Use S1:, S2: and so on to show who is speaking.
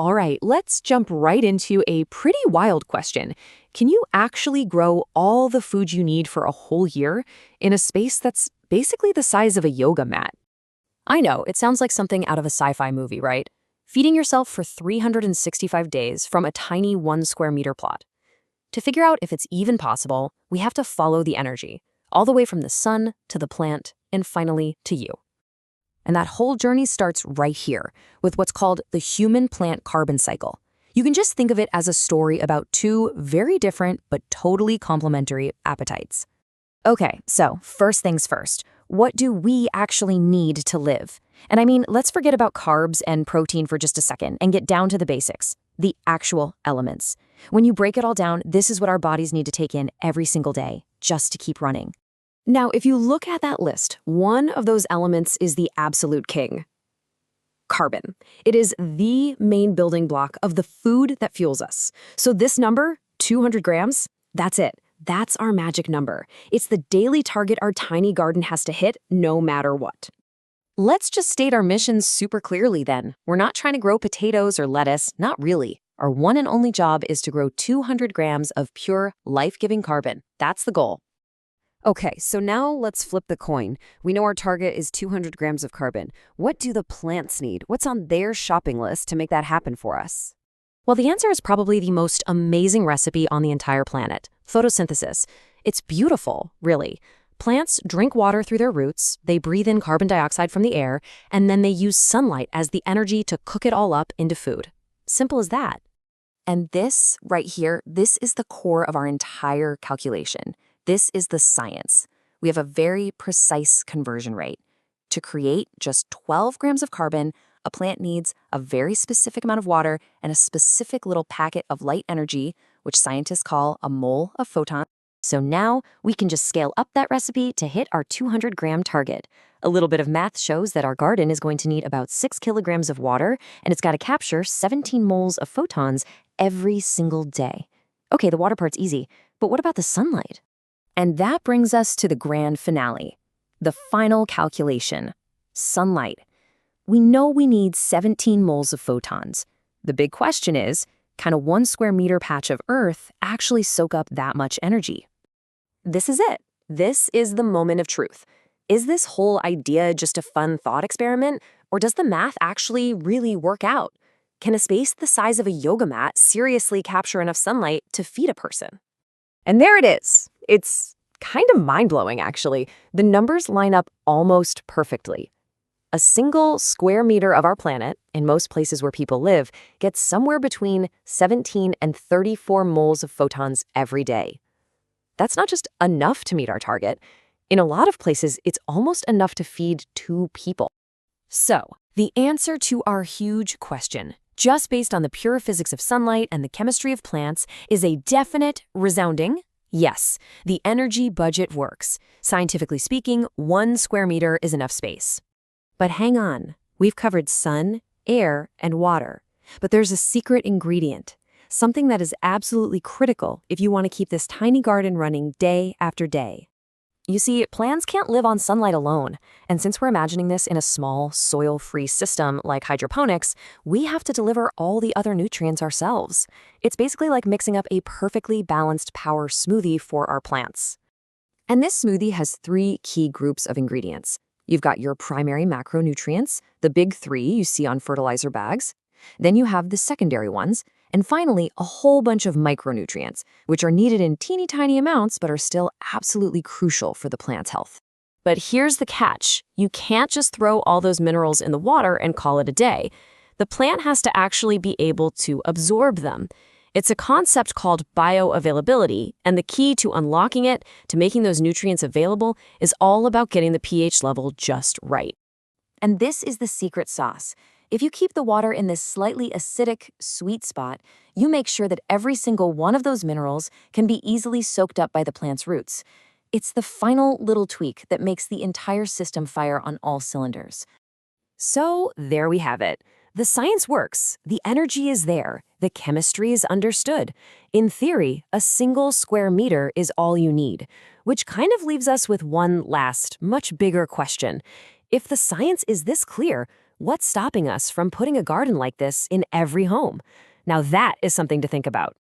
S1: All right, let's jump right into a pretty wild question. Can you actually grow all the food you need for a whole year in a space that's basically the size of a yoga mat? I know, it sounds like something out of a sci-fi movie, right? Feeding yourself for 365 days from a tiny 1 square meter plot. To figure out if it's even possible, we have to follow the energy, all the way from the sun to the plant, and finally to you. And that whole journey starts right here, with what's called the human-plant carbon cycle. You can just think of it as a story about two very different but totally complementary appetites. Okay, so first things first, what do we actually need to live? And I mean, let's forget about carbs and protein for just a second and get down to the basics, the actual elements. When you break it all down, this is what our bodies need to take in every single day, just to keep running. Now, if you look at that list, one of those elements is the absolute king: carbon. It is the main building block of the food that fuels us. So this number, 200 grams, that's it. That's our magic number. It's the daily target our tiny garden has to hit no matter what. Let's just state our mission super clearly then. We're not trying to grow potatoes or lettuce, not really. Our one and only job is to grow 200 grams of pure, life-giving carbon. That's the goal. Okay, so now let's flip the coin. We know our target is 200 grams of carbon. What do the plants need? What's on their shopping list to make that happen for us? Well, the answer is probably the most amazing recipe on the entire planet: photosynthesis. It's beautiful, really. Plants drink water through their roots, they breathe in carbon dioxide from the air, and then they use sunlight as the energy to cook it all up into food. Simple as that. And this, right here, this is the core of our entire calculation. This is the science. We have a very precise conversion rate. To create just 12 grams of carbon, a plant needs a very specific amount of water and a specific little packet of light energy, which scientists call a mole of photon. So now we can just scale up that recipe to hit our 200-gram target. A little bit of math shows that our garden is going to need about 6 kilograms of water, and it's got to capture 17 moles of photons every single day. Okay, the water part's easy, but what about the sunlight? And that brings us to the grand finale, the final calculation: sunlight. We know we need 17 moles of photons. The big question is, can a 1 square meter patch of Earth actually soak up that much energy? This is it. This is the moment of truth. Is this whole idea just a fun thought experiment, or does the math actually really work out? Can a space the size of a yoga mat seriously capture enough sunlight to feed a person? And there it is. It's kind of mind-blowing, actually. The numbers line up almost perfectly. A single square meter of our planet, in most places where people live, gets somewhere between 17 and 34 moles of photons every day. That's not just enough to meet our target. In a lot of places, it's almost enough to feed 2 people. So, the answer to our huge question, just based on the pure physics of sunlight and the chemistry of plants, is a definite, resounding yes. The energy budget works. Scientifically speaking, 1 square meter is enough space. But hang on, we've covered sun, air, and water. But there's a secret ingredient, something that is absolutely critical if you want to keep this tiny garden running day after day. You see, plants can't live on sunlight alone, and since we're imagining this in a small, soil-free system like hydroponics, we have to deliver all the other nutrients ourselves. It's basically like mixing up a perfectly balanced power smoothie for our plants. And this smoothie has 3 key groups of ingredients. You've got your primary macronutrients, the big 3 you see on fertilizer bags. Then you have the secondary ones, and finally, a whole bunch of micronutrients, which are needed in teeny tiny amounts but are still absolutely crucial for the plant's health. But here's the catch. You can't just throw all those minerals in the water and call it a day. The plant has to actually be able to absorb them. It's a concept called bioavailability, and the key to unlocking it, to making those nutrients available, is all about getting the pH level just right. And this is the secret sauce. If you keep the water in this slightly acidic, sweet spot, you make sure that every single one of those minerals can be easily soaked up by the plant's roots. It's the final little tweak that makes the entire system fire on all cylinders. So there we have it. The science works. The energy is there. The chemistry is understood. In theory, a single square meter is all you need, which kind of leaves us with one last, much bigger question. If the science is this clear,
S2: What's stopping us from putting a garden like this in every home? Now that is something to think about.